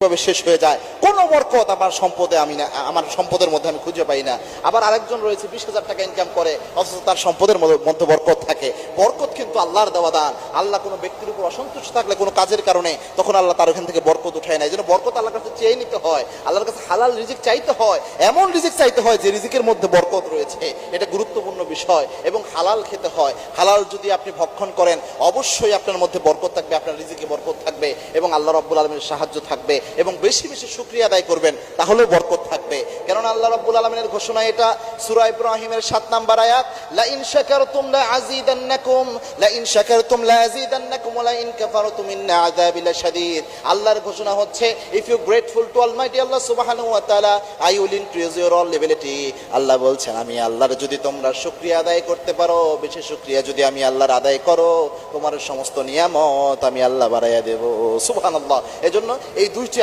শেষ হয়ে যায়, কোনো বরকত আমার সম্পদে আমার সম্পদের মধ্যে আমি খুঁজে পাই না। আবার আরেকজন রয়েছে 20,000 টাকা ইনকাম করে, অথচ তার সম্পদের মধ্যে বরকত থাকে। বরকত কিন্তু আল্লাহর দেওয়া দান। আল্লাহ কোনো ব্যক্তির উপর অসন্তুষ্ট থাকলে কোনো কাজের কারণে, তখন আল্লাহ তার ওখান থেকে বরকত উঠায় না। এই জন্য বরকত আল্লাহর কাছে চেয়ে নিতে হয়, আল্লাহর কাছে হালাল রিজিক চাইতে হয়, এমন রিজিক চাইতে হয় যে রিজিকের মধ্যে বরকত রয়েছে। এটা গুরুত্বপূর্ণ বিষয়। এবং হালাল খেতে হয়। হালাল যদি আপনি ভক্ষণ করেন, অবশ্যই আপনার মধ্যে বরকত থাকবে, আপনার রিজিকে বরকত থাকবে এবং আল্লাহ রাব্বুল আলামিনের সাহায্য থাকবে। এবং বেশি বেশি শুকরিয়া আদায় করবেন, তাহলেও বরকত থাকবে। কারণ আল্লাহ রাব্বুল আলামিনের ঘোষণা, এটা সূরা ইব্রাহিমের 7 নম্বর আয়াত, লা ইন শাকারতুম লা আযীদান্নাকুম লা ইন শাকারতুম লা আযীদান্নাকুম ওয়া লা ইন কাফারতুম ইন্না আযাবি লাশাদীদ। আল্লাহর ঘোষণা হচ্ছে, if you grateful to almighty Allah সুবহানাহু ওয়া তাআলা, I will increase your all levelity. Allah বলছেন, আমি আল্লাহর যদি তোমরা শুকরিয়া আদায় করতে পারো, বেশি শুকরিয়া যদি আমি আল্লাহর আদায় করো, তোমার সমস্ত নিয়ামত আমি আল্লাহ বাড়াইয়া দেব। সুবহানাল্লাহ। এজন্য এই দুইটি